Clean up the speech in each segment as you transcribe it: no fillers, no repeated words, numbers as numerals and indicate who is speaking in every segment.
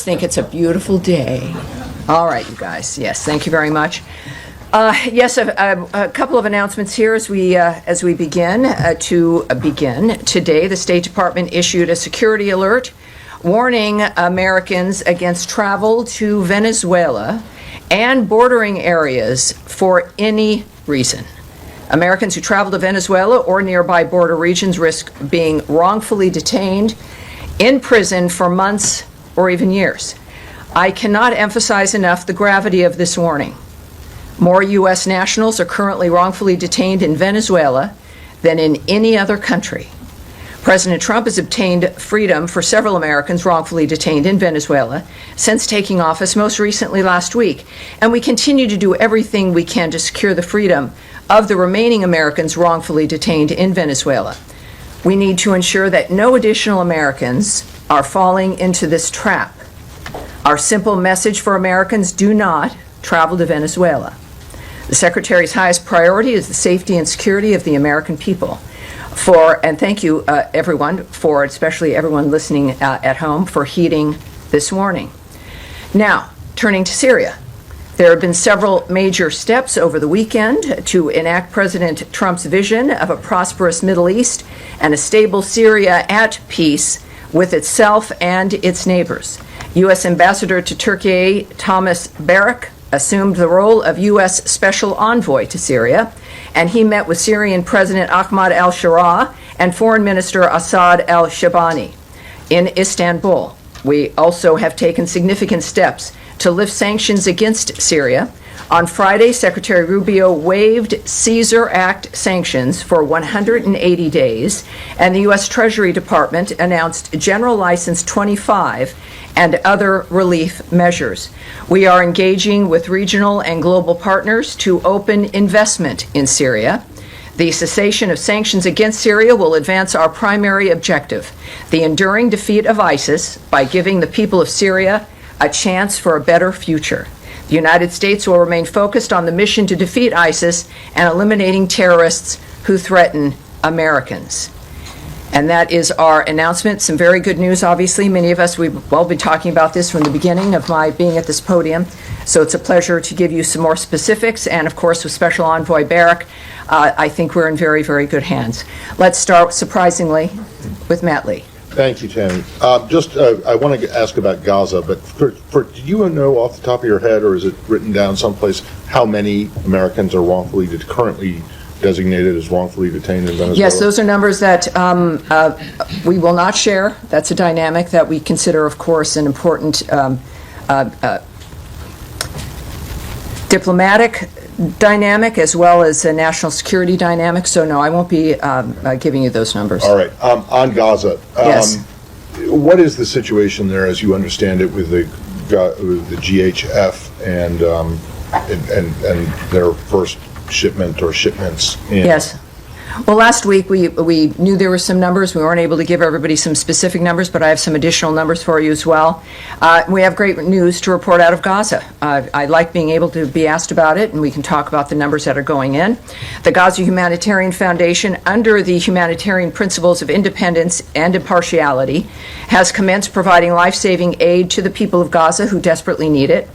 Speaker 1: birds think it's a beautiful day. All right, you guys. Yes, thank you very much. Yes, a couple of announcements here as we begin. Today, the State Department issued a security alert warning Americans against travel to Venezuela and bordering areas for any reason. Americans who travel to Venezuela or nearby border regions risk being wrongfully detained in prison for months or even years. I cannot emphasize enough the gravity of this warning. More U.S. nationals are currently wrongfully detained in Venezuela than in any other country. President Trump has obtained freedom for several Americans wrongfully detained in Venezuela since taking office, most recently last week, and we continue to do everything we can to secure the freedom of the remaining Americans wrongfully detained in Venezuela. We need to ensure that no additional Americans are falling into this trap. Our simple message for Americans: do not travel to Venezuela. The Secretary's highest priority is the safety and security of the American people. And thank you, everyone, especially everyone listening at home, for heeding this warning. Now, turning to Syria. There have been several major steps over the weekend to enact President Trump's vision of a prosperous Middle East and a stable Syria at peace with itself and its neighbors. U.S. Ambassador to Turkey Thomas Barak assumed the role of U.S. Special Envoy to Syria, and he met with Syrian President Ahmad al-Sharaa and Foreign Minister Assad al-Shabani in Istanbul. We also have taken significant steps to lift sanctions against Syria. On Friday, Secretary Rubio waived Caesar Act sanctions for 180 days, and the U.S. Treasury Department announced General License 25 and other relief measures. We are engaging with regional and global partners to open investment in Syria. The cessation of sanctions against Syria will advance our primary objective, the enduring defeat of ISIS, by giving the people of Syria a chance for a better future. The United States will remain focused on the mission to defeat ISIS and eliminating terrorists who threaten Americans. And that is our announcement. Some very good news, obviously. Many of us, we've all been talking about this from the beginning of my being at this podium. So it's a pleasure to give you some more specifics. And of course, with Special Envoy Barak, I think we're in very, very good hands. Let's start, surprisingly, with Matt Lee.
Speaker 2: Thank you, Tammy. I want to ask about Gaza, but do you know off the top of your head, or is it written down someplace, how many Americans are currently designated as wrongfully detained in Venezuela?
Speaker 1: Yes, those are numbers that we will not share. That's a dynamic that we consider, of course, an important diplomatic dynamic as well as a national security dynamic. So, no, I won't be giving you those numbers.
Speaker 2: All right. On Gaza,
Speaker 1: yes.
Speaker 2: What is the situation there, as you understand it, with the GHF and their first shipment or shipments in?
Speaker 1: Yes. Well, last week we knew there were some numbers. We weren't able to give everybody some specific numbers, but I have some additional numbers for you as well. We have great news to report out of Gaza. I like being able to be asked about it, and we can talk about the numbers that are going in. The Gaza Humanitarian Foundation, under the humanitarian principles of independence and impartiality, has commenced providing life-saving aid to the people of Gaza who desperately need it.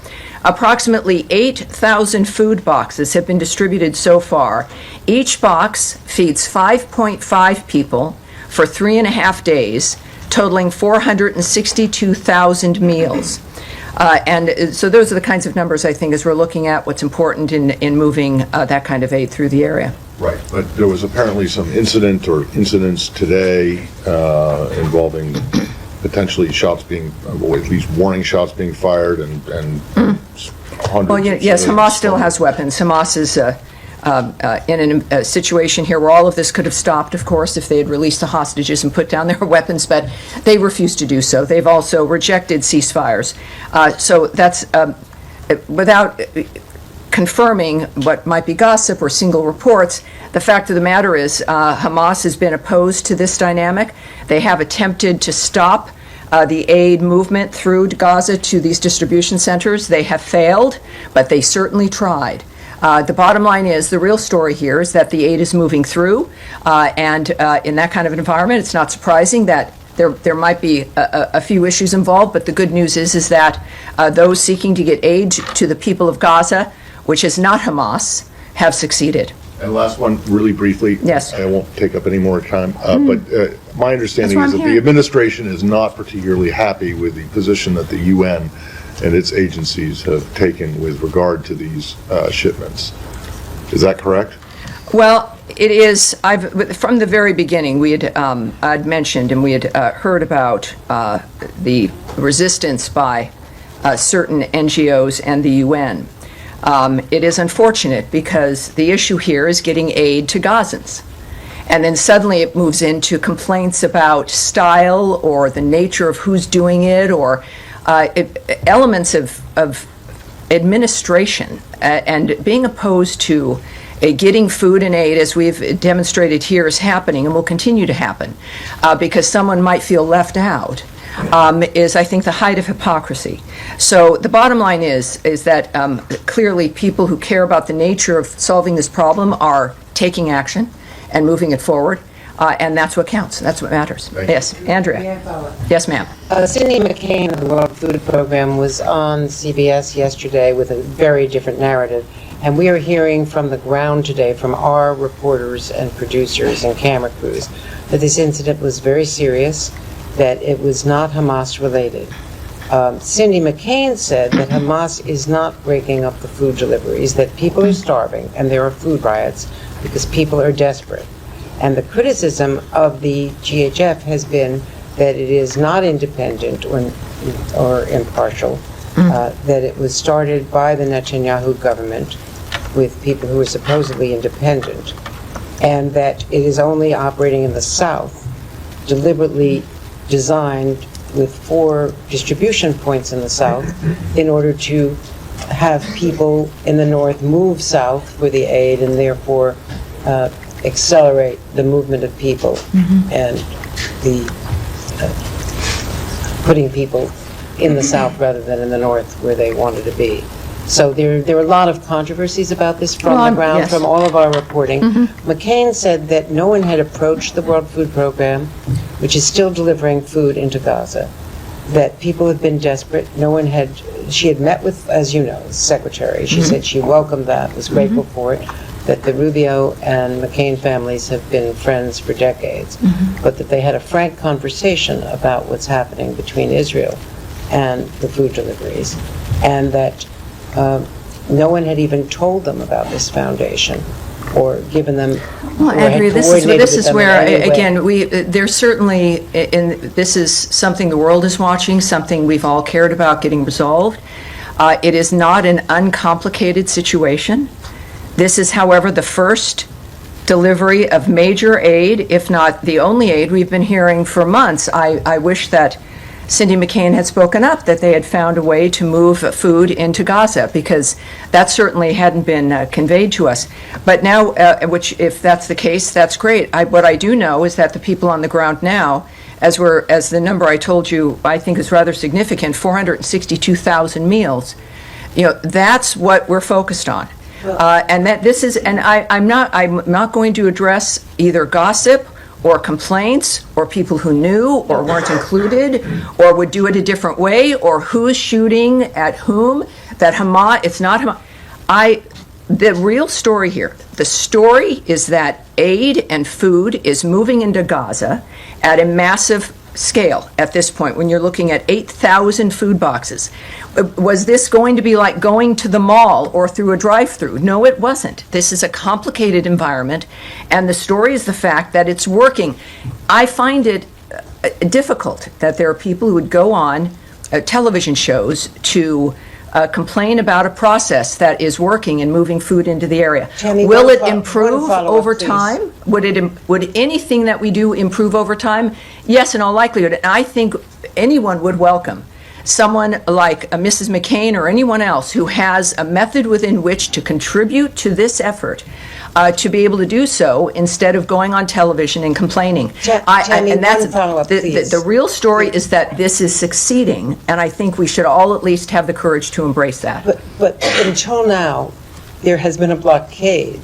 Speaker 1: Approximately 8,000 food boxes have been distributed so far. Each box feeds 5.5 people for 3.5 days, totaling 462,000 meals. And so those are the kinds of numbers, I think, as we're looking at what's important in moving that kind of aid through the area.
Speaker 2: Right, but there was apparently some incidents today involving potentially shots being, or at least warning shots being fired, and hundreds.
Speaker 1: Well, yes, Hamas still has weapons. Hamas is in a situation here where all of this could have stopped, of course, if they had released the hostages and put down their weapons, but they refused to do so. They've also rejected ceasefires. So that's without confirming what might be gossip or single reports. The fact of the matter is Hamas has been opposed to this dynamic. They have attempted to stop the aid movement through Gaza to these distribution centers. They have failed, but they certainly tried. The bottom line is, the real story here is that the aid is moving through, and in that kind of an environment, it's not surprising that there might be a few issues involved, but the good news is that those seeking to get aid to the people of Gaza, which is not Hamas, have succeeded.
Speaker 2: And last one, really briefly.
Speaker 1: Yes.
Speaker 2: I won't take up any more time, but my understanding
Speaker 1: That's
Speaker 2: is
Speaker 1: why I'm
Speaker 2: that the
Speaker 1: here.
Speaker 2: administration is not particularly happy with the position that the UN and its agencies have taken with regard to these shipments. Is that correct?
Speaker 1: Well, it is. From the very beginning, I'd mentioned and we had heard about the resistance by certain NGOs and the UN. It is unfortunate because the issue here is getting aid to Gazans. And then suddenly it moves into complaints about style or the nature of who's doing it or elements of administration and being opposed to getting food and aid, as we've demonstrated here, is happening and will continue to happen because someone might feel left out. Is, I think, the height of hypocrisy. So the bottom line is that clearly people who care about the nature of solving this problem are taking action and moving it forward, and that's what counts. That's what matters.
Speaker 2: Thank you.
Speaker 1: Yes, Andrea.
Speaker 3: May I follow?
Speaker 1: Yes, ma'am.
Speaker 3: Cindy McCain of the World Food Program was on CBS yesterday with a very different narrative, and we are hearing from the ground today from our reporters and producers and camera crews that this incident was very serious, that it was not Hamas related. Cindy McCain said that Hamas is not breaking up the food deliveries, that people are starving and there are food riots because people are desperate. And the criticism of the GHF has been that it is not independent or impartial, that it was started by the Netanyahu government with people who are supposedly independent, and that it is only operating in the South, deliberately designed with 4 distribution points in the South in order to have people in the North move south for the aid and therefore accelerate the movement of people and the putting people in the South rather than in the North where they wanted to be. So there are a lot of controversies about this from the ground,
Speaker 1: yes.
Speaker 3: from all of our reporting. McCain said that no one had approached the World Food Program, which is still delivering food into Gaza, that people had been desperate. She had met with, as you know, the secretary. She said she welcomed that, was grateful for it, that the Rubio and McCain families have been friends for decades, but that they had a frank conversation about what's happening between Israel and the food deliveries, and that no one had even told them about this foundation or given them.
Speaker 1: Well,
Speaker 3: or had
Speaker 1: Andrea, this
Speaker 3: coordinated with
Speaker 1: is
Speaker 3: them in
Speaker 1: where,
Speaker 3: any way.
Speaker 1: again, there's certainly, this is something the world is watching, something we've all cared about getting resolved. It is not an uncomplicated situation. This is, however, the first delivery of major aid, if not the only aid we've been hearing for months. I wish that Cindy McCain had spoken up, that they had found a way to move food into Gaza, because that certainly hadn't been conveyed to us. But now, which, if that's the case, that's great. What I do know is that the people on the ground now, as the number I told you, I think is rather significant, 462,000 meals. That's what we're focused on. And that this is, and I'm not going to address either gossip or complaints, or people who knew or weren't included, or would do it a different way, or who's shooting at whom, that Hamas, it's not Hamas. The real story here, the story is that aid and food is moving into Gaza at a massive scale at this point, when you're looking at 8,000 food boxes. Was this going to be like going to the mall or through a drive-through? No, it wasn't. This is a complicated environment, and the story is the fact that it's working. I find it difficult that there are people who would go on television shows to complain about a process that is working and moving food into the area.
Speaker 3: Tammy,
Speaker 1: Will
Speaker 3: one
Speaker 1: it improve
Speaker 3: follow-up,
Speaker 1: over
Speaker 3: please.
Speaker 1: time? Would anything that we do improve over time? Yes, in all likelihood. And I think anyone would welcome someone like Mrs. McCain or anyone else who has a method within which to contribute to this effort, to be able to do so instead of going on television and complaining.
Speaker 3: Tammy,
Speaker 1: And that's
Speaker 3: one follow-up, please.
Speaker 1: the real story is that this is succeeding, and I think we should all at least have the courage to embrace that.
Speaker 3: But until now, there has been a blockade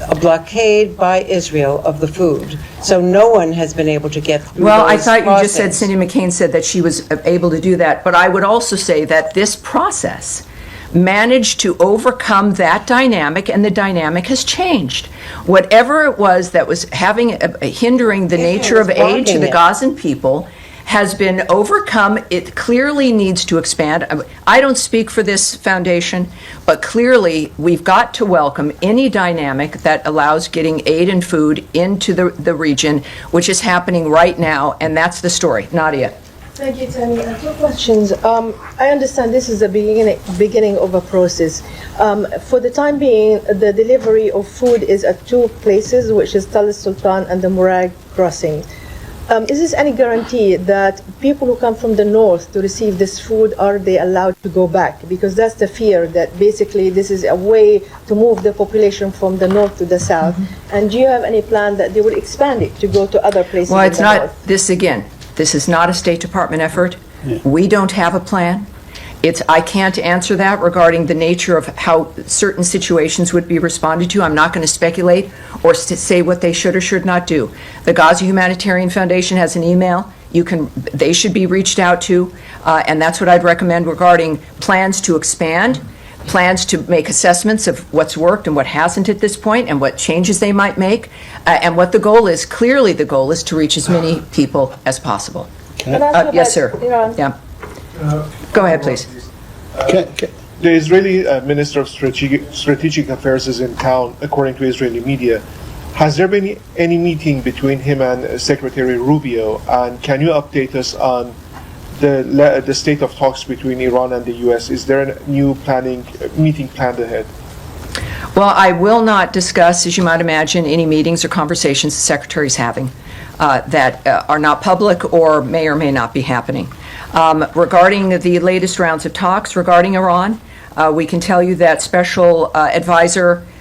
Speaker 3: a blockade by Israel of the food. So no one has been able to get through
Speaker 1: Well, I
Speaker 3: those
Speaker 1: thought you just said,
Speaker 3: crossings.
Speaker 1: Cindy McCain said that she was able to do that, but I would also say that this process managed to overcome that dynamic, and the dynamic has changed. Whatever it was that was hindering the nature of aid to
Speaker 3: blocking
Speaker 1: the
Speaker 3: it.
Speaker 1: Gazan people has been overcome. It clearly needs to expand. I don't speak for this foundation, but clearly we've got to welcome any dynamic that allows getting aid and food into the region, which is happening right now, and that's the story. Nadia.
Speaker 4: Thank you, Tammy. Two questions. I understand this is the beginning of a process. For the time being, the delivery of food is at two places, which is Tal Sultan and the Murag crossing. Is there any guarantee that people who come from the north to receive this food, are they allowed to go back? Because that's the fear, that basically this is a way to move the population from the north to the south. And do you have any plan that they will expand it to go to other places
Speaker 1: Well,
Speaker 4: in
Speaker 1: it's
Speaker 4: the
Speaker 1: not,
Speaker 4: north?
Speaker 1: this is not a State Department effort. We don't have a plan. I can't answer that regarding the nature of how certain situations would be responded to. I'm not going to speculate or say what they should or should not do. The Gaza Humanitarian Foundation has an email. They should be reached out to, and that's what I'd recommend regarding plans to expand, plans to make assessments of what's worked and what hasn't at this point, and what changes they might make, and what the goal is. Clearly, the goal is to reach as many people as possible.
Speaker 4: Can I ask you
Speaker 1: Yes,
Speaker 4: about
Speaker 1: sir.
Speaker 4: Iran?
Speaker 1: Yeah. Go ahead, please.
Speaker 5: The Israeli Minister of Strategic Affairs is in town, according to Israeli media. Has there been any meeting between him and Secretary Rubio? And can you update us on the state of talks between Iran and the U.S.? Is there a new meeting planned ahead?
Speaker 1: Well, I will not discuss, as you might imagine, any meetings or conversations the Secretary's having that are not public or may not be happening. Regarding the latest rounds of talks regarding Iran, we can tell you that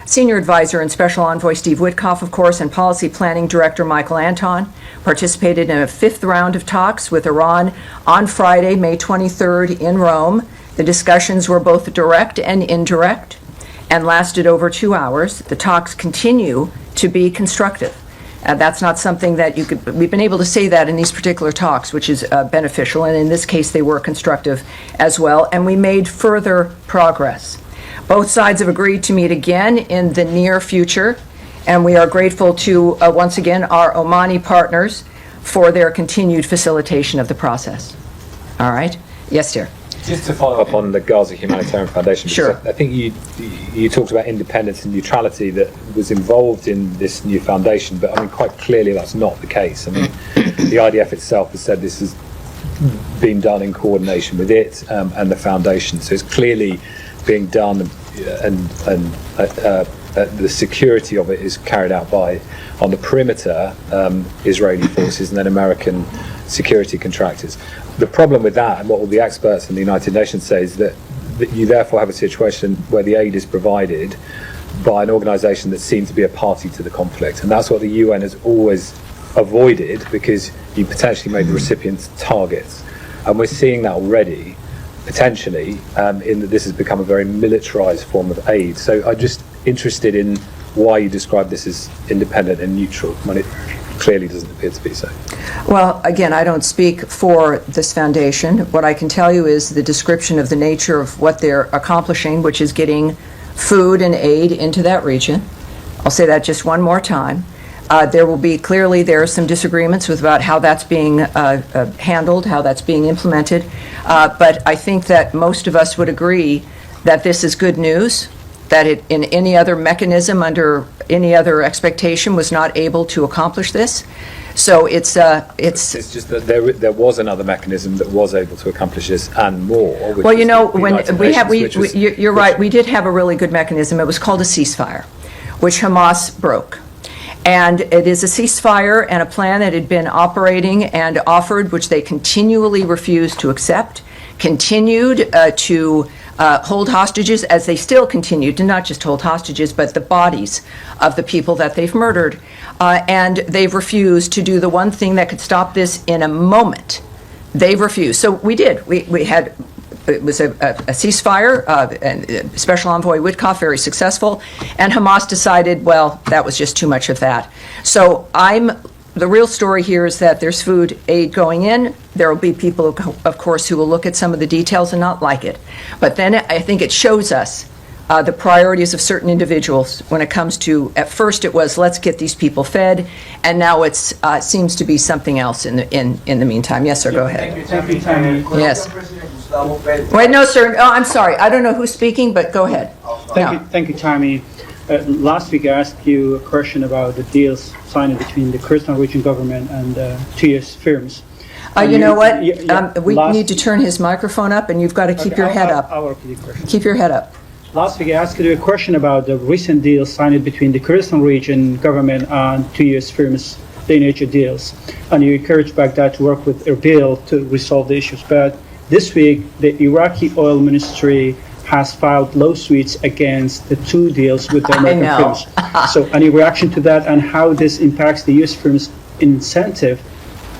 Speaker 1: Senior Advisor and Special Envoy Steve Witkoff, of course, and Policy Planning Director Michael Anton participated in a fifth round of talks with Iran on Friday, May 23rd in Rome. The discussions were both direct and indirect and lasted over 2 hours. The talks continue to be constructive. That's not something that we've been able to say that in these particular talks, which is beneficial, and in this case they were constructive as well, and we made further progress. Both sides have agreed to meet again in the near future, and we are grateful to, once again, our Omani partners for their continued facilitation of the process. All right? Yes, dear.
Speaker 6: Just to follow up on the Gaza Humanitarian Foundation, because
Speaker 1: Sure.
Speaker 6: I think you talked about independence and neutrality that was involved in this new foundation, but I mean, quite clearly that's not the case. I mean, the IDF itself has said this has been done in coordination with it and the foundation, so it's clearly being done, and the security of it is carried out by, on the perimeter, Israeli forces and then American security contractors. The problem with that, and what all the experts in the United Nations say, is that you therefore have a situation where the aid is provided by an organisation that seems to be a party to the conflict, and that's what the UN has always avoided, because you potentially made the recipients targets, and we're seeing that already, potentially, in that this has become a very militarised form of aid. So I'm just interested in why you describe this as independent and neutral when it clearly doesn't appear to be so.
Speaker 1: Well, again, I don't speak for this foundation. What I can tell you is the description of the nature of what they're accomplishing, which is getting food and aid into that region. I'll say that just one more time. There are some disagreements about how that's being handled, how that's being implemented, but I think that most of us would agree that this is good news, that it, in any other mechanism, under any other expectation, was not able to accomplish this. So it's
Speaker 6: just that there was another mechanism that was able to accomplish this and more. which
Speaker 1: well,
Speaker 6: was
Speaker 1: you know,
Speaker 6: the
Speaker 1: when
Speaker 6: United
Speaker 1: we have,
Speaker 6: Nations, which was-
Speaker 1: you're right, we did have a really good mechanism. It was called a ceasefire, which Hamas broke. And it is a ceasefire and a plan that had been operating and offered, which they continually refused to accept, continued to hold hostages, as they still continue to not just hold hostages, but the bodies of the people that they've murdered. And they've refused to do the one thing that could stop this in a moment. They've refused. So we did. We had it was a ceasefire, and Special Envoy Witkoff very successful, and Hamas decided, well, that was just too much of that. So the real story here is that there's food aid going in. There will be people, of course, who will look at some of the details and not like it. But then I think it shows us the priorities of certain individuals when it comes to, at first it was, let's get these people fed, and now it seems to be something else in the meantime. Yes, sir, go ahead.
Speaker 7: Thank you, Tammy.
Speaker 1: Yes. Wait, no, sir. Oh, I'm sorry. I don't know who's speaking, but go ahead.
Speaker 7: Thank you, Tammy. Last week I asked you a question about the deals signed between the Kurdistan Region government and two U.S. firms.
Speaker 1: You know what? We
Speaker 7: last-
Speaker 1: need to turn his microphone up, and you've got to keep your head up.
Speaker 7: I'll repeat the question.
Speaker 1: Keep your head up.
Speaker 7: Last week I asked you a question about the recent deals signed between the Kurdistan Region government and two U.S. firms, the nature deals, and you encouraged Baghdad to work with Erbil to resolve the issues. But this week, the Iraqi oil ministry has filed lawsuits against the two deals with the American
Speaker 1: know.
Speaker 7: firms. So any reaction to that, and how this impacts the U.S. firms' incentive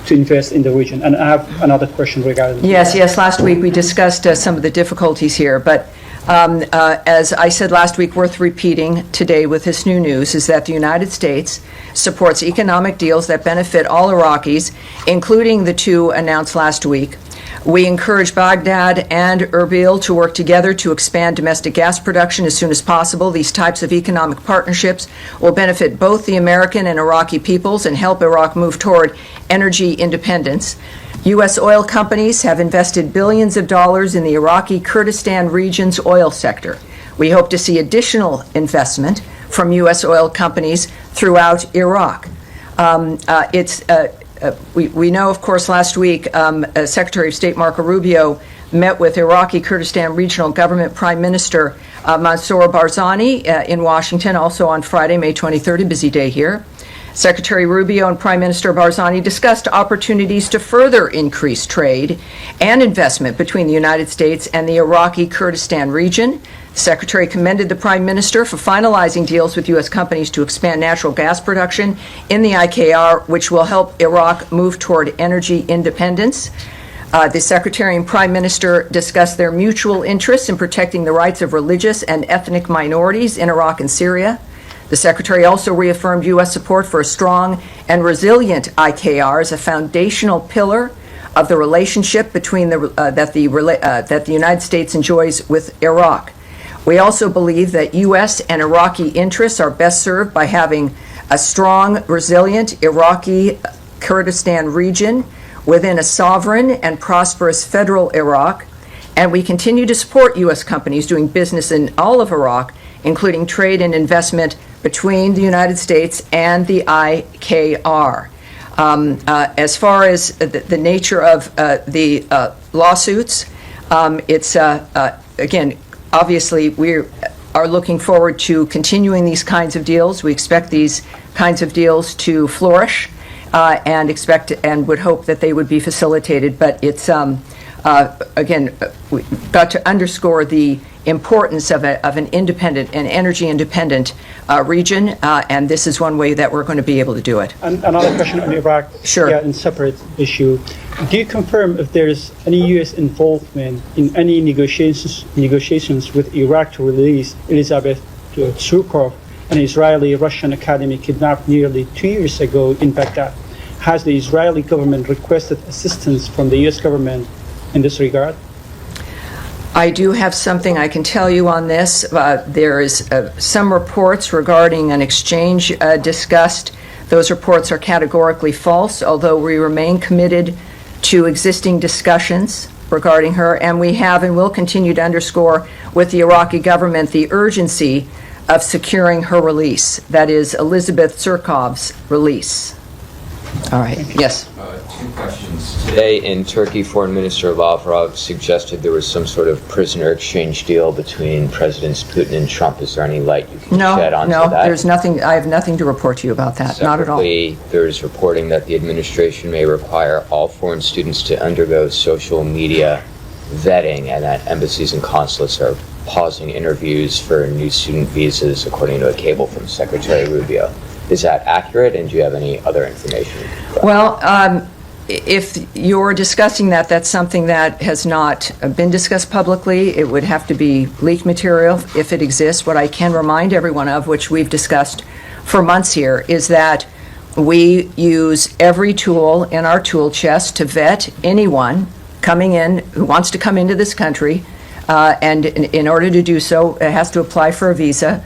Speaker 7: to invest in the region? And I have another question regarding
Speaker 1: Yes. Last week we discussed some of the difficulties here, but as I said last week, worth repeating today with this new news, is that the United States supports economic deals that benefit all Iraqis, including the two announced last week. We encourage Baghdad and Erbil to work together to expand domestic gas production as soon as possible. These types of economic partnerships will benefit both the American and Iraqi peoples and help Iraq move toward energy independence. U.S. oil companies have invested billions of dollars in the Iraqi Kurdistan region's oil sector. We hope to see additional investment from U.S. oil companies throughout Iraq. We know, of course, last week Secretary of State Marco Rubio met with Iraqi Kurdistan Regional Government Prime Minister Mansour Barzani in Washington, also on Friday, May 23rd, a busy day here. Secretary Rubio and Prime Minister Barzani discussed opportunities to further increase trade and investment between the United States and the Iraqi Kurdistan region. The Secretary commended the Prime Minister for finalizing deals with U.S. companies to expand natural gas production in the IKR, which will help Iraq move toward energy independence. The Secretary and Prime Minister discussed their mutual interests in protecting the rights of religious and ethnic minorities in Iraq and Syria. The Secretary also reaffirmed U.S. support for a strong and resilient IKR as a foundational pillar of the relationship between that the United States enjoys with Iraq. We also believe that U.S. and Iraqi interests are best served by having a strong, resilient Iraqi Kurdistan region within a sovereign and prosperous federal Iraq, and we continue to support U.S. companies doing business in all of Iraq, including trade and investment between the United States and the IKR. As far as the nature of the lawsuits, it's, again, obviously we are looking forward to continuing these kinds of deals. We expect these kinds of deals to flourish and would hope that they would be facilitated. But it's, again, we've got to underscore the importance of an independent and energy independent region, and this is one way that we're going to be able to do it.
Speaker 7: And another question on Iraq.
Speaker 1: Sure.
Speaker 7: Yeah, in separate issue. Do you confirm if there's any U.S. involvement in any negotiations with Iraq to release Elizabeth Surkov, an Israeli Russian academy kidnapped nearly 2 years ago in Baghdad? Has the Israeli government requested assistance from the U.S. government in this regard?
Speaker 1: I do have something I can tell you on this. There is some reports regarding an exchange discussed. Those reports are categorically false, although we remain committed to existing discussions regarding her, and we have and will continue to underscore with the Iraqi government the urgency of securing her release. That is Elizabeth Surkov's release. All right. Yes.
Speaker 8: Two questions. Today in Turkey, Foreign Minister Lavrov suggested there was some sort of prisoner exchange deal between Presidents Putin and Trump. Is there any light you can shed onto that?
Speaker 1: No, there's nothing. I have nothing to report to you about that. Not at all.
Speaker 8: Separately, there's reporting that the administration may require all foreign students to undergo social media vetting, and that embassies and consulates are pausing interviews for new student visas, according to a cable from Secretary Rubio. Is that accurate, and do you have any other information?
Speaker 1: Well, if you're discussing that, that's something that has not been discussed publicly. It would have to be leaked material if it exists. What I can remind everyone of, which we've discussed for months here, is that we use every tool in our tool chest to vet anyone coming in who wants to come into this country, and in order to do so, it has to apply for a visa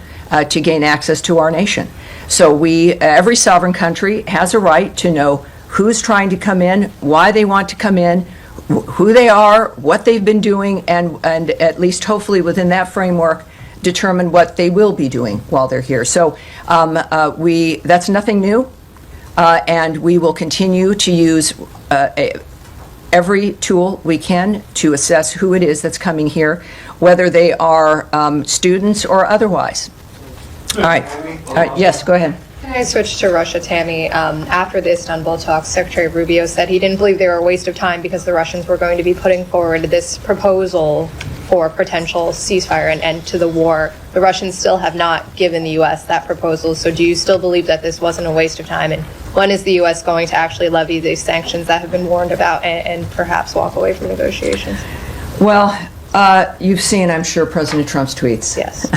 Speaker 1: to gain access to our nation. So every sovereign country has a right to know who's trying to come in, why they want to come in, who they are, what they've been doing, and at least hopefully within that framework, determine what they will be doing while they're here. So that's nothing new, and we will continue to use every tool we can to assess who it is that's coming here, whether they are students or otherwise. All right. Yes, go ahead.
Speaker 9: Can I switch to Russia, Tammy? After the Istanbul talks, Secretary Rubio said he didn't believe they were a waste of time because the Russians were going to be putting forward this proposal for potential ceasefire and end to the war. The Russians still have not given the U.S. that proposal, so do you still believe that this wasn't a waste of time? And when is the U.S. going to actually levy these sanctions that have been warned about and perhaps walk away from negotiations?
Speaker 1: Well, you've seen, I'm sure, President Trump's tweets.
Speaker 9: Yes.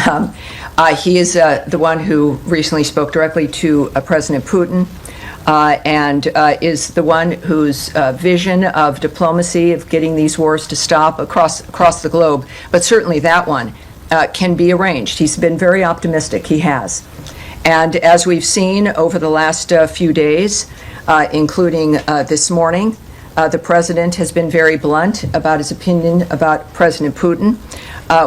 Speaker 1: He is the one who recently spoke directly to President Putin and is the one whose vision of diplomacy, of getting these wars to stop across the globe, but certainly that one can be arranged. He's been very optimistic. He has. And as we've seen over the last few days, including this morning, the president has been very blunt about his opinion about President Putin.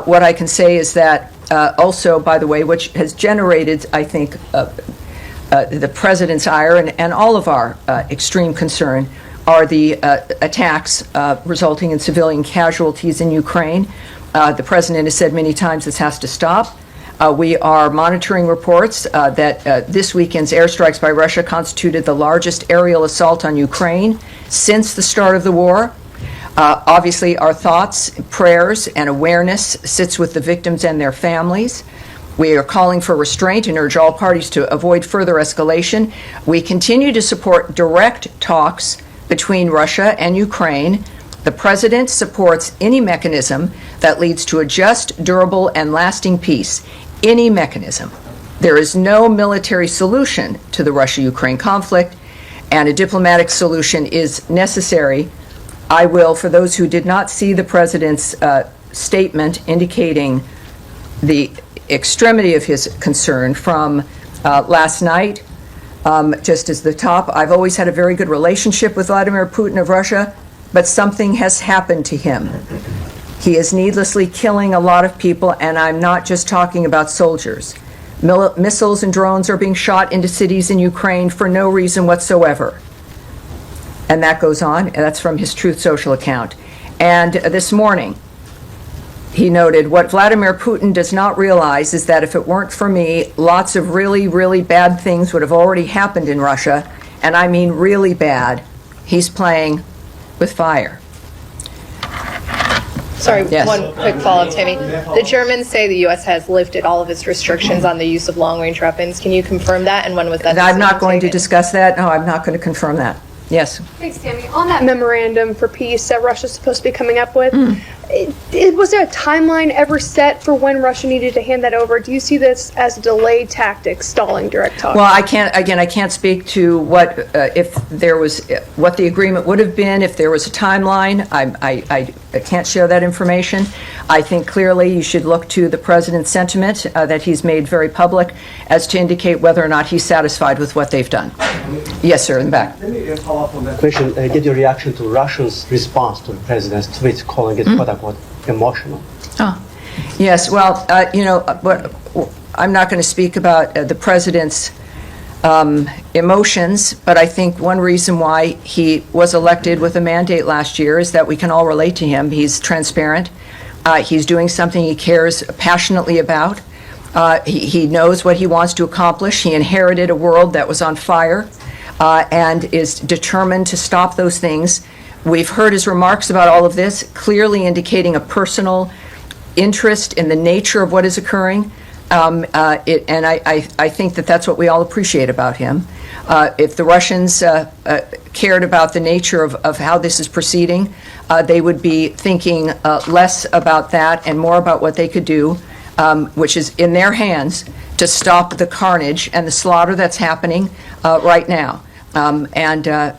Speaker 1: What I can say is that also, by the way, which has generated, I think, the president's ire and all of our extreme concern, are the attacks resulting in civilian casualties in Ukraine. The president has said many times this has to stop. We are monitoring reports that this weekend's airstrikes by Russia constituted the largest aerial assault on Ukraine since the start of the war. Obviously, our thoughts, prayers, and awareness sits with the victims and their families. We are calling for restraint and urge all parties to avoid further escalation. We continue to support direct talks between Russia and Ukraine. The president supports any mechanism that leads to a just, durable, and lasting peace. Any mechanism. There is no military solution to the Russia-Ukraine conflict, and a diplomatic solution is necessary. I will, for those who did not see the president's statement indicating the extremity of his concern from last night, just as the top, I've always had a very good relationship with Vladimir Putin of Russia, but something has happened to him. He is needlessly killing a lot of people, and I'm not just talking about soldiers. Missiles and drones are being shot into cities in Ukraine for no reason whatsoever. And that goes on, and that's from his Truth Social account. And this morning, he noted, what Vladimir Putin does not realize is that if it weren't for me, lots of really, really bad things would have already happened in Russia, and I mean really bad. He's playing with fire.
Speaker 9: Sorry,
Speaker 1: Yes.
Speaker 9: one quick follow-up, Tammy. The Germans say the U.S. has lifted all of its restrictions on the use of long-range weapons. Can you confirm that, and when was that
Speaker 1: I'm not
Speaker 9: decision
Speaker 1: going to
Speaker 9: taken?
Speaker 1: discuss that. No, I'm not going to confirm that. Yes.
Speaker 10: Thanks, Tammy. On that memorandum for peace that Russia's supposed to be coming up with, was there a timeline ever set for when Russia needed to hand that over? Do you see this as a delay tactic, stalling direct talks?
Speaker 1: Well, I can't speak to what if there was what the agreement would have been if there was a timeline. I can't share that information. I think clearly you should look to the president's sentiment that he's made very public as to indicate whether or not he's satisfied with what they've done. Yes, sir, in the back.
Speaker 11: Let me follow up on that question. Get your reaction to Russia's response to the president's tweet, calling it quote unquote emotional.
Speaker 1: Yes, well, I'm not going to speak about the president's emotions, but I think one reason why he was elected with a mandate last year is that we can all relate to him. He's transparent. He's doing something he cares passionately about. He knows what he wants to accomplish. He inherited a world that was on fire and is determined to stop those things. We've heard his remarks about all of this, clearly indicating a personal interest in the nature of what is occurring. And I think that that's what we all appreciate about him. If the Russians cared about the nature of how this is proceeding, they would be thinking less about that and more about what they could do, which is in their hands, to stop the carnage and the slaughter that's happening right now.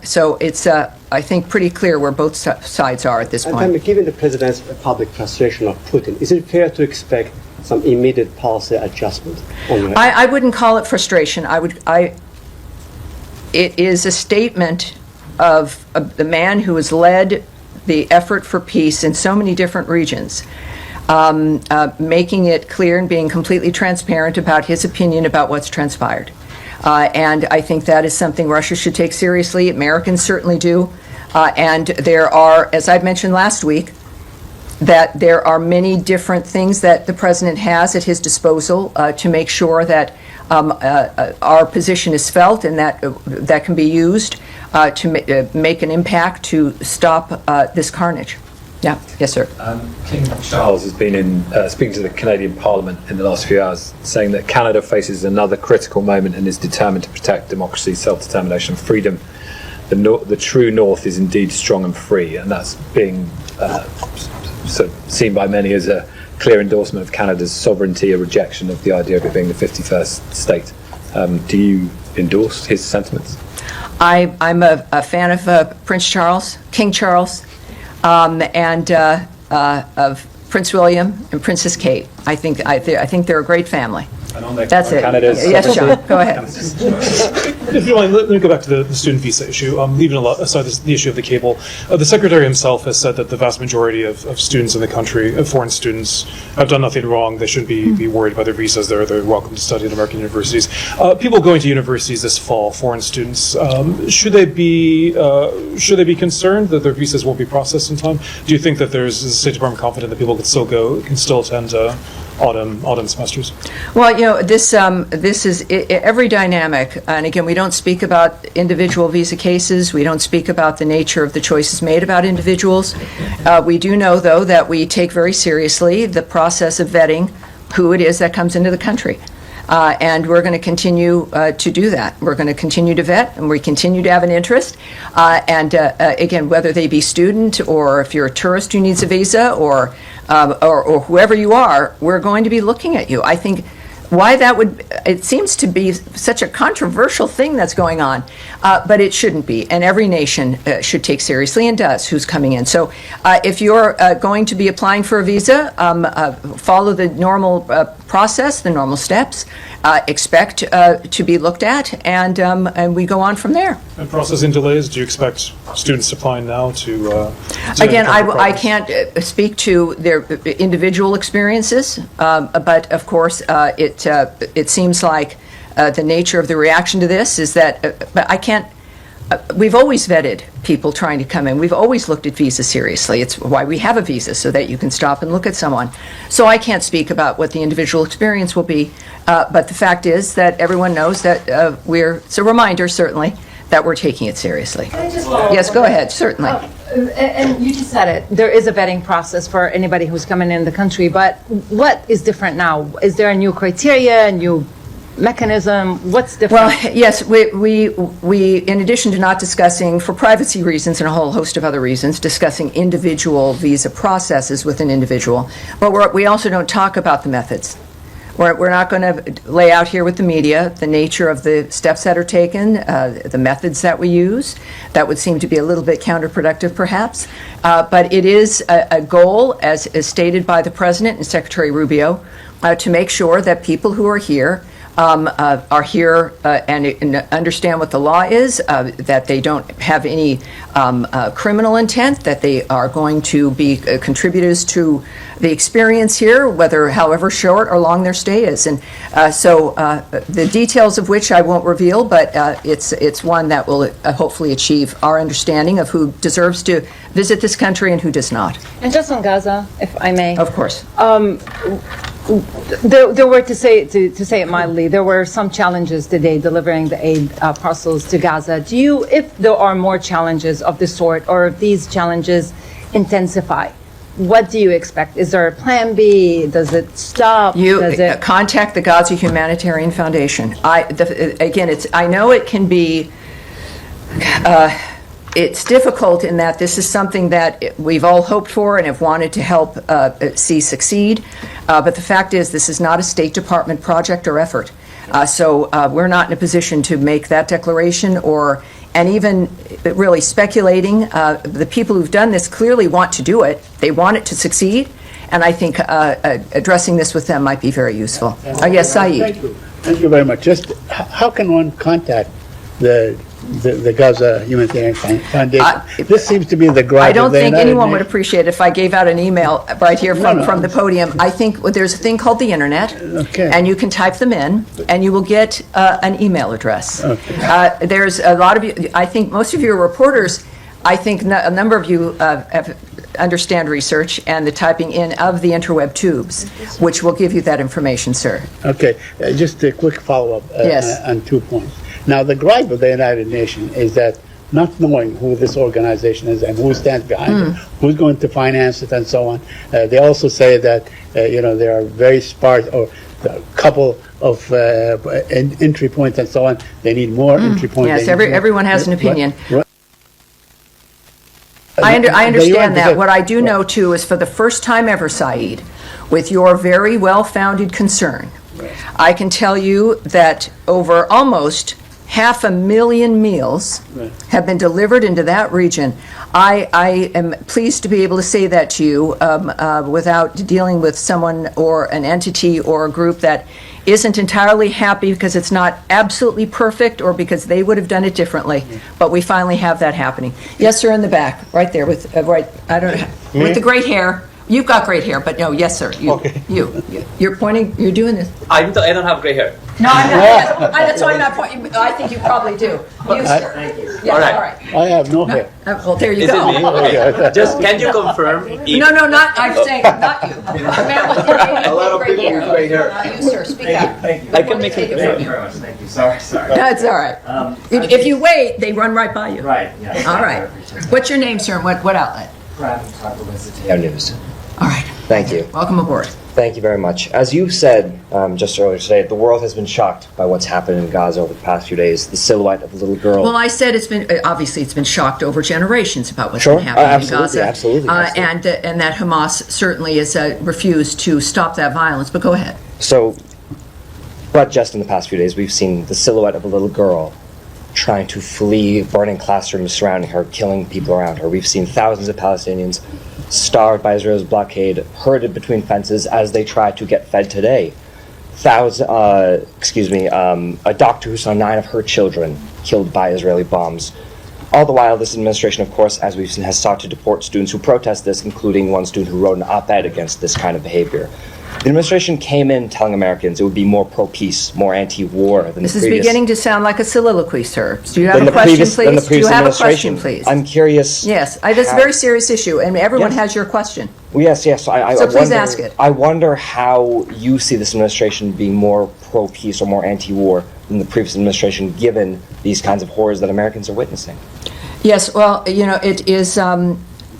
Speaker 1: So it's, I think, pretty clear where both sides are at this
Speaker 11: And
Speaker 1: point.
Speaker 11: then, given the president's public frustration of Putin, is it fair to expect some immediate policy adjustment on your
Speaker 1: I wouldn't call it frustration. It is a statement of the man who has led the effort for peace in so many different regions, making it clear and being completely transparent about his opinion about what's transpired. And I think that is something Russia should take seriously. Americans certainly do. And there are, as I mentioned last week, that there are many different things that the president has at his disposal to make sure that our position is felt and that can be used to make an impact to stop this carnage. Yeah. Yes, sir.
Speaker 6: King Charles has been speaking to the Canadian Parliament in the last few hours, saying that Canada faces another critical moment and is determined to protect democracy, self-determination, freedom. The true North is indeed strong and free, and that's being seen by many as a clear endorsement of Canada's sovereignty, a rejection of the idea of it being the 51st state. Do you endorse his sentiments?
Speaker 1: I'm a fan of Prince Charles, King Charles, and of Prince William and Princess Kate. I think they're a great family. That's it. Yes, John, go ahead.
Speaker 12: If you want, let me go back to the student visa issue. Leaving aside the issue of the cable, the Secretary himself has said that the vast majority of students in the country, foreign students, have done nothing wrong. They shouldn't be worried about their visas. They're welcome to study at American universities. People going to universities this fall, foreign students, should they be concerned that their visas won't be processed in time? Do you think that is the State Department confident that people can still attend autumn semesters?
Speaker 1: Well, this is every dynamic, and again, we don't speak about individual visa cases. We don't speak about the nature of the choices made about individuals. We do know, though, that we take very seriously the process of vetting who it is that comes into the country. And we're going to continue to do that. We're going to continue to vet, and we continue to have an interest. And again, whether they be student or if you're a tourist who needs a visa or whoever you are, we're going to be looking at you. I think why that it seems to be such a controversial thing that's going on, but it shouldn't be. And every nation should take seriously, and does, who's coming in. So if you're going to be applying for a visa, follow the normal process, the normal steps, expect to be looked at, and we go on from there.
Speaker 12: And processing delays, do you expect students applying now to
Speaker 1: again, I can't speak to their individual experiences, but of course it seems like the nature of the reaction to this is that but I can't we've always vetted people trying to come in. We've always looked at visa seriously. It's why we have a visa, so that you can stop and look at someone. So I can't speak about what the individual experience will be, but the fact is that everyone knows that it's a reminder, certainly, that we're taking it seriously. Yes, go ahead, certainly.
Speaker 13: And you just said it. There is a vetting process for anybody who's coming in the country, but what is different now? Is there a new criteria, a new mechanism? What's different?
Speaker 1: Well, yes, we in addition to not discussing, for privacy reasons and a whole host of other reasons, discussing individual visa processes with an individual, but we also don't talk about the methods. We're not going to lay out here with the media the nature of the steps that are taken, the methods that we use. That would seem to be a little bit counterproductive, perhaps. But it is a goal, as stated by the President and Secretary Rubio, to make sure that people who are here and understand what the law is, that they don't have any criminal intent, that they are going to be contributors to the experience here, however short or long their stay is. And so the details of which I won't reveal, but it's one that will hopefully achieve our understanding of who deserves to visit this country and who does not.
Speaker 13: And just on Gaza, if I may.
Speaker 1: Of course.
Speaker 13: There were, to say it mildly, there were some challenges today delivering the aid parcels to Gaza. If there are more challenges of this sort, or if these challenges intensify, what do you expect? Is there a plan B? Does it stop?
Speaker 1: You
Speaker 13: Does it?
Speaker 1: contact the Gaza Humanitarian Foundation. I know it can be, it's difficult in that this is something that we've all hoped for and have wanted to help see succeed. But the fact is, this is not a State Department project or effort. So we're not in a position to make that declaration and even really speculating. The people who've done this clearly want to do it. They want it to succeed. And I think addressing this with them might be very useful. Yes, Saeed.
Speaker 14: Thank you very much. Just how can one contact the Gaza Humanitarian Foundation? This seems to be the gripe.
Speaker 1: I don't
Speaker 14: of the
Speaker 1: think
Speaker 14: United
Speaker 1: anyone would
Speaker 14: Nations.
Speaker 1: appreciate it if I gave out an email right here from the podium. I think there's a thing called the internet, and you can type them in, and you will get an email address. There's a lot of you, I think most of you are reporters. I think a number of you understand research and the typing in of the interweb tubes, which will give you that information, sir.
Speaker 14: Okay, just a quick follow-up
Speaker 1: Yes.
Speaker 14: on 2 points. Now, the gripe of the United Nations is that not knowing who this organization is and who stands behind it, who's going to finance it, and so on. They also say that there are very sparse or a couple of entry points and so on. They need more entry points.
Speaker 1: Yes,
Speaker 14: They need more-
Speaker 1: everyone has an opinion.
Speaker 14: Right.
Speaker 1: I
Speaker 14: The
Speaker 1: understand
Speaker 14: UN
Speaker 1: that.
Speaker 14: because-
Speaker 1: What I do know, too, is for the first time ever, Saeed, with your very well-founded concern, I can tell you that over almost 500,000 meals have been delivered into that region. I am pleased to be able to say that to you without dealing with someone or an entity or a group that isn't entirely happy because it's not absolutely perfect or because they would have done it differently. But we finally have that happening. Yes, sir, in the back, right there with with the great hair. You've got great hair, but no, yes, sir. You're pointing. You're doing this.
Speaker 15: I don't have gray hair.
Speaker 1: No, I'm not. That's why I'm not pointing. I think you probably do. You, sir.
Speaker 15: Thank you.
Speaker 1: Yeah,
Speaker 15: All right.
Speaker 1: all right.
Speaker 14: I have no hair.
Speaker 1: Well, there you
Speaker 15: Is
Speaker 1: go.
Speaker 15: it me? Okay. Just can you confirm? If,
Speaker 1: No, not. I'm saying not you. The man with the gray hair. You, sir. Speak up.
Speaker 15: I can make it.
Speaker 1: Thank you
Speaker 15: very much. Thank you. Sorry.
Speaker 1: That's all right. If you wait, they run right by you.
Speaker 15: Right. Yeah.
Speaker 1: All right. What's your name, sir? And what outlet?
Speaker 16: News.
Speaker 1: All right.
Speaker 16: Thank you.
Speaker 1: Welcome aboard.
Speaker 16: Thank you very much. As you said just earlier today, the world has been shocked by what's happened in Gaza over the past few days. The silhouette of a little girl.
Speaker 1: Well, I said it's been obviously it's been shocked over generations about what's
Speaker 16: Sure.
Speaker 1: been happening
Speaker 16: Absolutely,
Speaker 1: in Gaza,
Speaker 16: absolutely.
Speaker 1: and that Hamas certainly has refused to stop that violence. But go ahead.
Speaker 16: So, but just in the past few days, we've seen the silhouette of a little girl trying to flee burning classrooms surrounding her, killing people around her. We've seen thousands of Palestinians starved by Israel's blockade, herded between fences as they try to get fed today. A doctor who saw 9 of her children killed by Israeli bombs. All the while, this administration, of course, as we've seen, has sought to deport students who protest this, including one student who wrote an op-ed against this kind of behavior. The administration came in telling Americans it would be more pro-peace, more anti-war than
Speaker 1: This
Speaker 16: the
Speaker 1: is
Speaker 16: previous.
Speaker 1: beginning to sound like a soliloquy, sir. Do you have
Speaker 16: than
Speaker 1: a
Speaker 16: the
Speaker 1: question,
Speaker 16: previous- than the
Speaker 1: please? Do you
Speaker 16: previous
Speaker 1: have a question,
Speaker 16: administration.
Speaker 1: please?
Speaker 16: I'm curious.
Speaker 1: Yes, that's a
Speaker 16: how-
Speaker 1: very serious issue, and everyone
Speaker 16: Yes.
Speaker 1: has your question.
Speaker 16: Well, yes. I
Speaker 1: So please
Speaker 16: wonder,
Speaker 1: ask it.
Speaker 16: I wonder how you see this administration being more pro-peace or more anti-war than the previous administration, given these kinds of horrors that Americans are witnessing.
Speaker 1: Yes, well, it is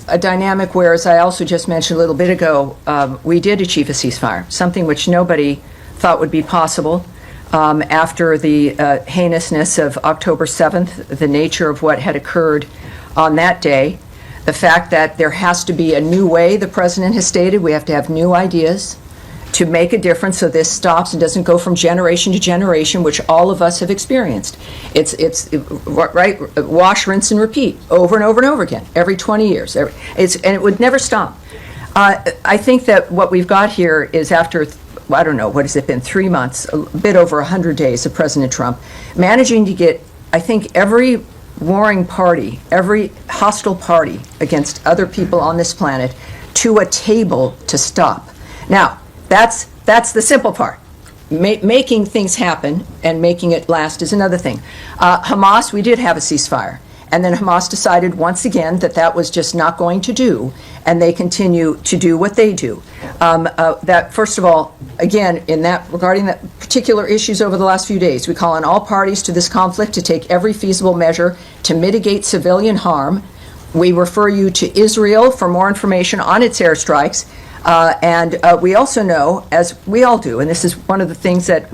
Speaker 1: a dynamic where, as I also just mentioned a little bit ago, we did achieve a ceasefire, something which nobody thought would be possible after the heinousness of October 7th, the nature of what had occurred on that day, the fact that there has to be a new way, the president has stated, we have to have new ideas to make a difference so this stops and doesn't go from generation to generation, which all of us have experienced. It's right, wash, rinse, and repeat over and over and over again, every 20 years. And it would never stop. I think that what we've got here is after, I don't know, what has it been, 3 months, a bit over 100 days of President Trump, managing to get, I think, every warring party, every hostile party against other people on this planet to a table to stop. Now, that's the simple part. Making things happen and making it last is another thing. Hamas, we did have a ceasefire. And then Hamas decided once again that that was just not going to do, and they continue to do what they do. That, first of all, again, regarding that particular issues over the last few days, we call on all parties to this conflict to take every feasible measure to mitigate civilian harm We refer you to Israel for more information on its airstrikes. And we also know, as we all do, and this is one of the things that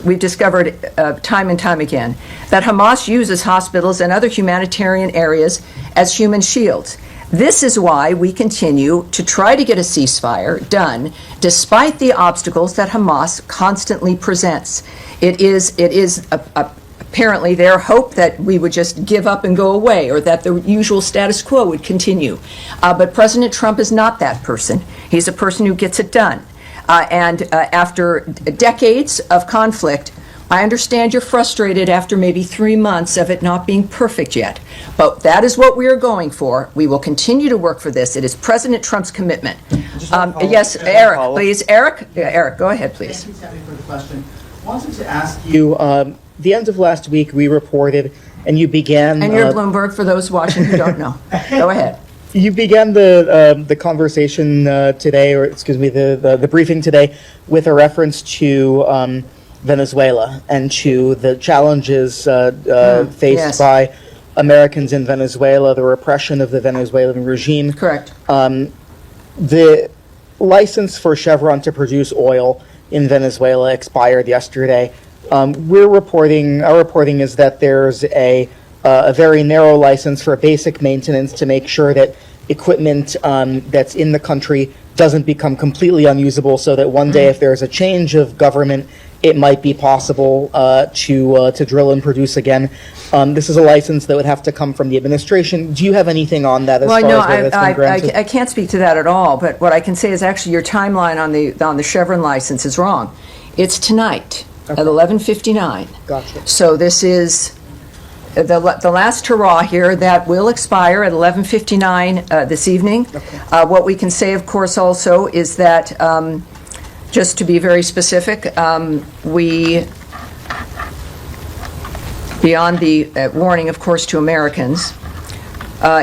Speaker 1: we've discovered time and time again, that Hamas uses hospitals and other humanitarian areas as human shields. This is why we continue to try to get a ceasefire done, despite the obstacles that Hamas constantly presents. It is apparently their hope that we would just give up and go away, or that the usual status quo would continue. But President Trump is not that person. He's a person who gets it done. And after decades of conflict, I understand you're frustrated after maybe 3 months of it not being perfect yet. But that is what we are going for. We will continue to work for this. It is President Trump's commitment. Yes, Eric, please. Eric, go ahead, please.
Speaker 17: Thank you, Sammy, for the question. I wanted to ask you, the end of last week we reported, and you began...
Speaker 1: And you're Bloomberg, for those watching who don't know. Go ahead.
Speaker 17: You began the conversation today, or excuse me, the briefing today, with a reference to Venezuela and to the challenges faced by Americans in Venezuela, the repression of the Venezuelan regime.
Speaker 1: Correct.
Speaker 17: The license for Chevron to produce oil in Venezuela expired yesterday. Our reporting is that there's a very narrow license for basic maintenance to make sure that equipment that's in the country doesn't become completely unusable, so that one day if there's a change of government, it might be possible to drill and produce again. This is a license that would have to come from the administration. Do you have anything on that as far as whether that's been granted?
Speaker 1: I can't speak to that at all, but what I can say is actually your timeline on the Chevron license is wrong. It's tonight at 11:59.
Speaker 17: Gotcha.
Speaker 1: So this is the last hurrah here. That will expire at 11:59 this evening.
Speaker 17: Okay.
Speaker 1: What we can say, of course, also is that, just to be very specific, we, beyond the warning, of course, to Americans,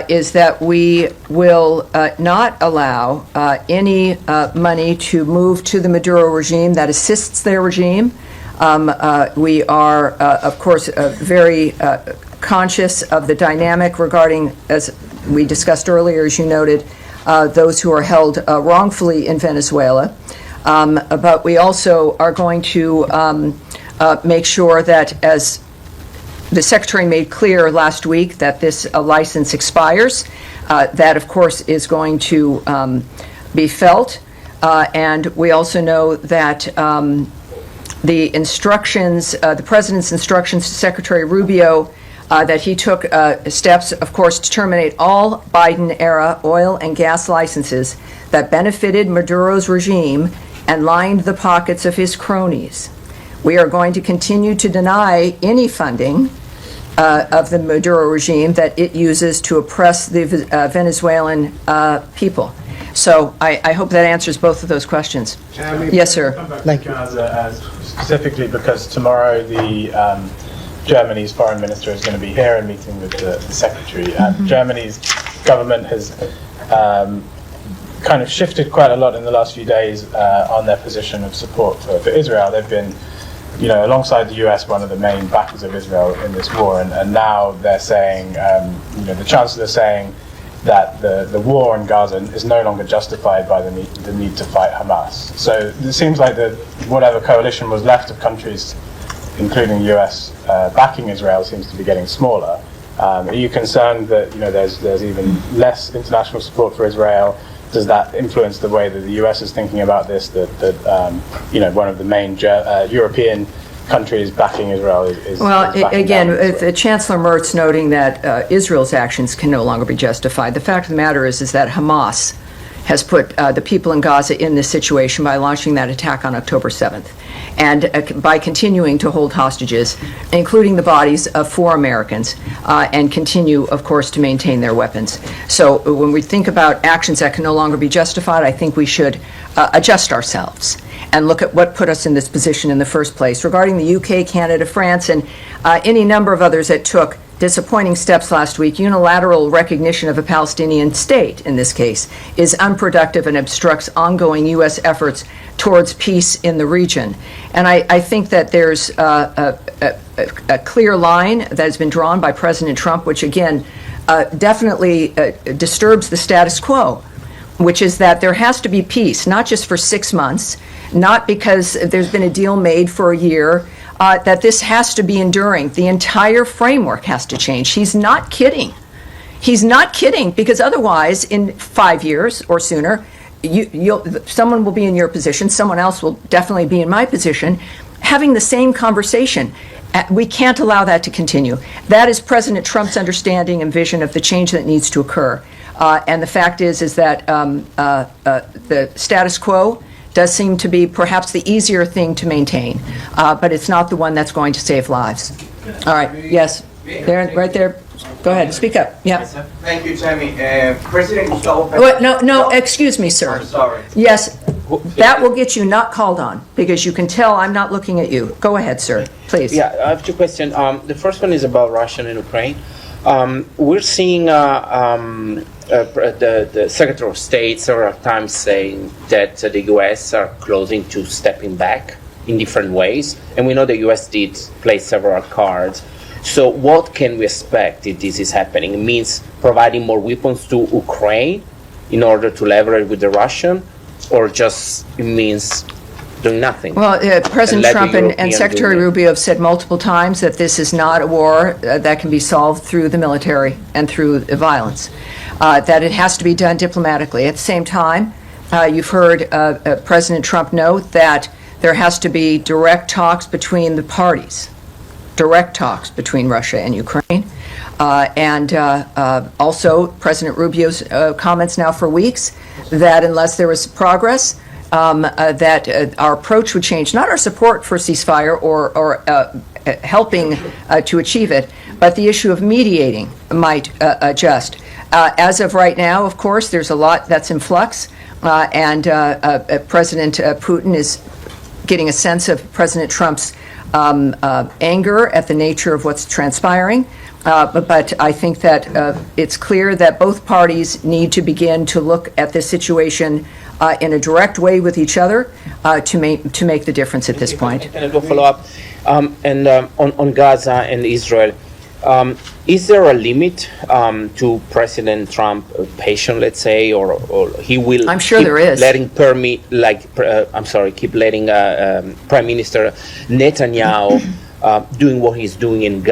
Speaker 1: is that we will not allow any money to move to the Maduro regime that assists their regime. We are, of course, very conscious of the dynamic regarding, as we discussed earlier, as you noted, those who are held wrongfully in Venezuela. But we also are going to make sure that, as the Secretary made clear last week, that this license expires. That, of course, is going to be felt. And we also know that the instructions, the President's instructions to Secretary Rubio, that he took steps, of course, to terminate all Biden-era oil and gas licenses that benefited Maduro's regime and lined the pockets of his cronies. We are going to continue to deny any funding of the Maduro regime that it uses to oppress the Venezuelan people. So I hope that answers both of those questions. Yes, sir.
Speaker 18: Thank you. Specifically because tomorrow the Germany's foreign minister is going to be here and meeting with the secretary. Germany's government has kind of shifted quite a lot in the last few days on their position of support for Israel. They've been, alongside the US, one of the main backers of Israel in this war, and now they're saying, the chancellor is saying that the war in Gaza is no longer justified by the need to fight Hamas. So it seems like whatever coalition was left of countries, including the US, backing Israel seems to be getting smaller. Are you concerned that there's even less international support for Israel? Does that influence the way that the US is thinking about this? That one of the main European countries backing Israel is backing
Speaker 1: again,
Speaker 18: Israel.
Speaker 1: Chancellor Merz noting that Israel's actions can no longer be justified. The fact of the matter is that Hamas has put the people in Gaza in this situation by launching that attack on October 7th, and by continuing to hold hostages, including the bodies of 4 Americans, and continue, of course, to maintain their weapons. So when we think about actions that can no longer be justified, I think we should adjust ourselves and look at what put us in this position in the first place. Regarding the UK, Canada, France, and any number of others that took disappointing steps last week, unilateral recognition of a Palestinian state, in this case, is unproductive and obstructs ongoing U.S. efforts towards peace in the region. And I think that there's a clear line that has been drawn by President Trump, which again definitely disturbs the status quo, which is that there has to be peace, not just for 6 months, not because there's been a deal made for a year, that this has to be enduring. The entire framework has to change. He's not kidding. He's not kidding, because otherwise, in 5 years or sooner, someone will be in your position, someone else will definitely be in my position, having the same conversation. We can't allow that to continue. That is President Trump's understanding and vision of the change that needs to occur. And the fact is that the status quo does seem to be perhaps the easier thing to maintain, but it's not the one that's going to save lives. All right, yes, there, right there. Go ahead, speak up. Yeah.
Speaker 19: Thank you, Tammy. President Gustavo
Speaker 1: Petro. No, excuse me, sir.
Speaker 19: I'm sorry.
Speaker 1: Yes, that will get you not called on, because you can tell I'm not looking at you. Go ahead, sir, please.
Speaker 20: Yeah, I have two questions. The first one is about Russia and Ukraine. We're seeing the Secretary of State several times saying that the U.S. are closing to stepping back in different ways, and we know the U.S. did play several cards. So what can we expect if this is happening? It means providing more weapons to Ukraine in order to leverage with the Russian, or just it means doing nothing?
Speaker 1: Well, President Trump and Secretary Rubio have said multiple times that this is not a war that can be solved through the military and through violence, that it has to be done diplomatically. At the same time, you've heard President Trump note that there has to be direct talks between the parties. Direct talks between Russia and Ukraine. And also President Rubio's comments now for weeks that unless there was progress, that our approach would change, not our support for ceasefire or helping to achieve it, but the issue of mediating might adjust. As of right now, of course, there's a lot that's in flux, and President Putin is getting a sense of President Trump's anger at the nature of what's transpiring. But I think that it's clear that both parties need to begin to look at this situation in a direct way with each other to make the difference at this point.
Speaker 20: Can I go follow up? On Gaza and Israel, is there a limit to President Trump patience, let's say, or he will?
Speaker 1: I'm sure there is.
Speaker 20: Keep letting Prime Minister Netanyahu doing what he's doing in Gaza.